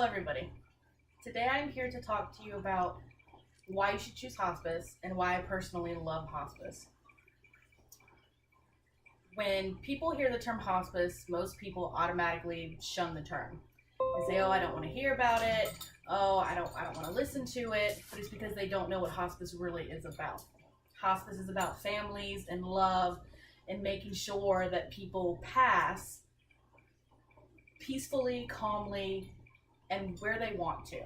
Hello everybody. Today I'm here to talk to you about why you should choose hospice and why I personally love hospice. When people hear the term hospice, most people automatically shun the term. They say, oh, I don't want to hear about it. Oh, I don't want to listen to it. But it's because they don't know what hospice really is about. Hospice is about families and love and making sure that people pass peacefully, calmly, and where they want to,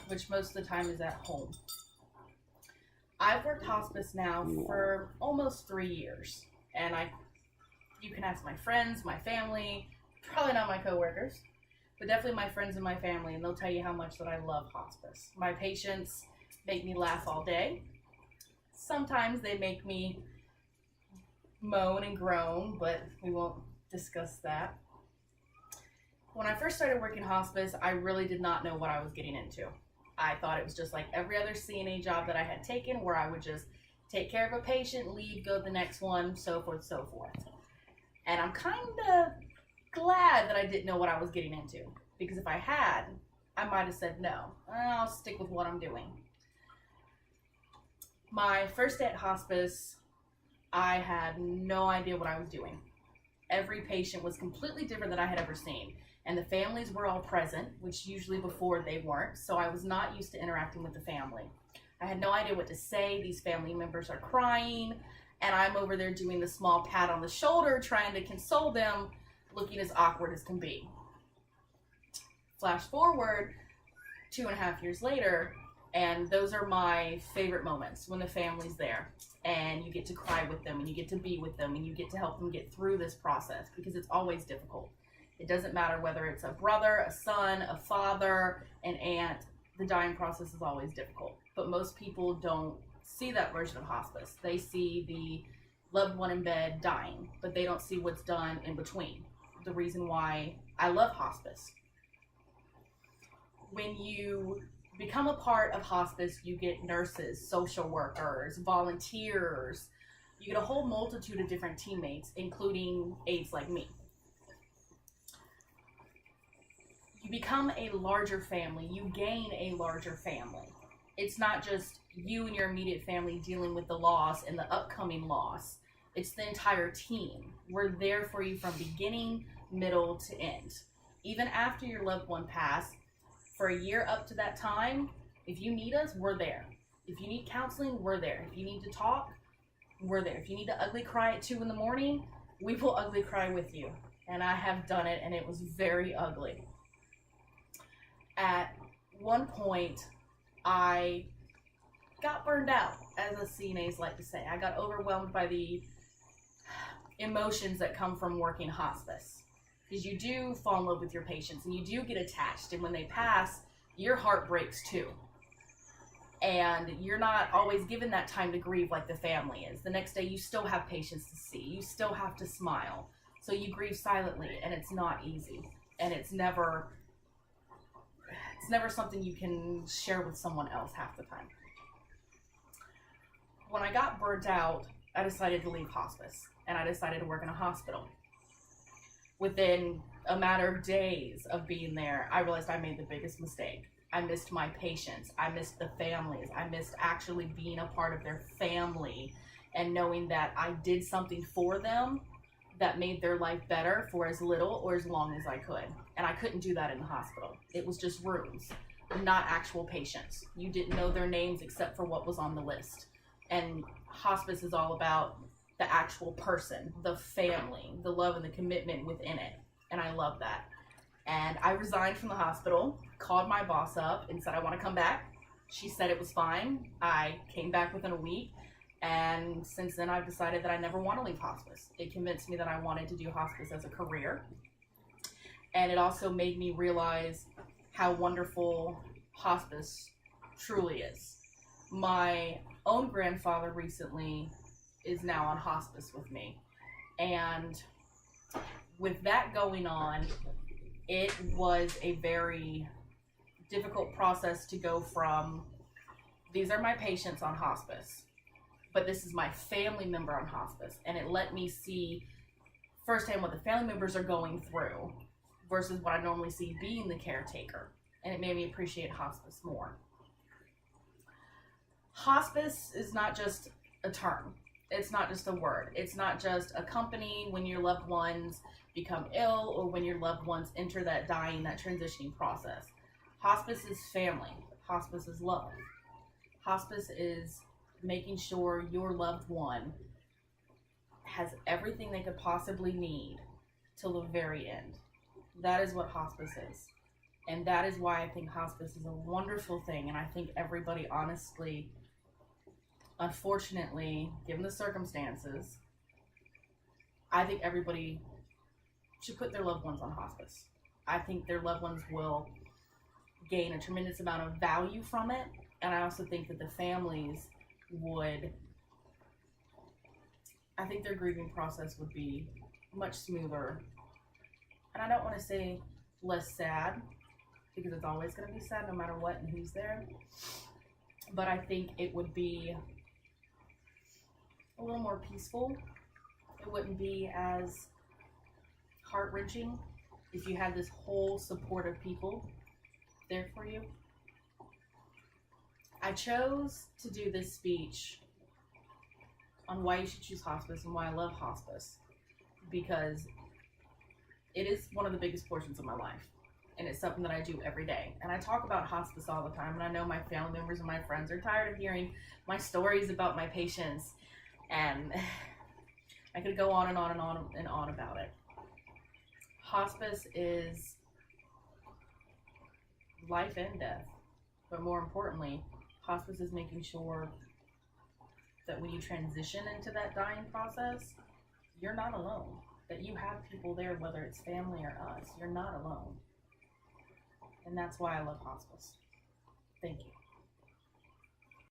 which most of the time is at home. I've worked hospice now for almost 3 years, and you can ask my friends, my family, probably not my coworkers, but definitely my friends and my family, and they'll tell you how much that I love hospice. My patients make me laugh all day. Sometimes they make me moan and groan, but we won't discuss that. When I first started working hospice, I really did not know what I was getting into. I thought it was just like every other CNA job that I had taken, where I would just take care of a patient, leave, go to the next one, so forth, so forth. And I'm kind of glad that I didn't know what I was getting into, because if I had, I might have said no. I'll stick with what I'm doing. My first day at hospice, I had no idea what I was doing. Every patient was completely different than I had ever seen. And the families were all present, which usually before they weren't, so I was not used to interacting with the family. I had no idea what to say. These family members are crying, and I'm over there doing the small pat on the shoulder, trying to console them, looking as awkward as can be. Flash forward 2.5 years later, and those are my favorite moments, when the family's there, and you get to cry with them, and you get to be with them, and you get to help them get through this process, because it's always difficult. It doesn't matter whether it's a brother, a son, a father, an aunt. The dying process is always difficult. But most people don't see that version of hospice. They see the loved one in bed dying, but they don't see what's done in between. The reason why I love hospice. When you become a part of hospice, you get nurses, social workers, volunteers. You get a whole multitude of different teammates, including aides like me. You become a larger family. You gain a larger family. It's not just you and your immediate family dealing with the loss and the upcoming loss. It's the entire team. We're there for you from beginning, middle to end. Even after your loved one passed, for a year up to that time, if you need us, we're there. If you need counseling, we're there. If you need to talk, we're there. If you need to ugly cry at 2 a.m, we will ugly cry with you. And I have done it, and it was very ugly. At one point, I got burned out, as the CNAs like to say. I got overwhelmed by the emotions that come from working hospice. Because you do fall in love with your patients, and you do get attached, and when they pass, your heart breaks too. And you're not always given that time to grieve like the family is. The next day, you still have patients to see. You still have to smile. So you grieve silently, and it's not easy. And it's never something you can share with someone else half the time. When I got burnt out, I decided to leave hospice, and I decided to work in a hospital. Within a matter of days of being there, I realized I made the biggest mistake. I missed my patients. I missed the families. I missed actually being a part of their family and knowing that I did something for them that made their life better for as little or as long as I could. And I couldn't do that in the hospital. It was just rooms, not actual patients. You didn't know their names except for what was on the list. And hospice is all about the actual person, the family, the love and the commitment within it. And I love that. And I resigned from the hospital, called my boss up and said I want to come back. She said it was fine. I came back within a week. And since then, I've decided that I never want to leave hospice. It convinced me that I wanted to do hospice as a career. And it also made me realize how wonderful hospice truly is. My own grandfather recently is now on hospice with me. And with that going on, it was a very difficult process to go from, these are my patients on hospice, but this is my family member on hospice. And it let me see firsthand what the family members are going through versus what I normally see being the caretaker. and it made me appreciate hospice more. Hospice is not just a term. It's not just a word. It's not just a company when your loved ones become ill or when your loved ones enter that dying, that transitioning process. Hospice is family. Hospice is love. Hospice is making sure your loved one has everything they could possibly need till the very end. That is what hospice is. And that is why I think hospice is a wonderful thing. And I think everybody honestly, unfortunately, given the circumstances, I think everybody should put their loved ones on hospice. I think their loved ones will gain a tremendous amount of value from it. And I also think that the families would, I think their grieving process would be much smoother. And I don't want to say less sad, because it's always going to be sad no matter what and who's there. But I think it would be a little more peaceful. It wouldn't be as heart-wrenching if you had this whole support of people there for you. I chose to do this speech on why you should choose hospice and why I love hospice, because it is one of the biggest portions of my life, and it's something that I do every day. And I talk about hospice all the time, and I know my family members and my friends are tired of hearing my stories about my patients, and I could go on and on and on and on about it. Hospice is life and death, but more importantly, hospice is making sure that when you transition into that dying process, you're not alone. That you have people there, whether it's family or us. You're not alone. And that's why I love hospice. Thank you.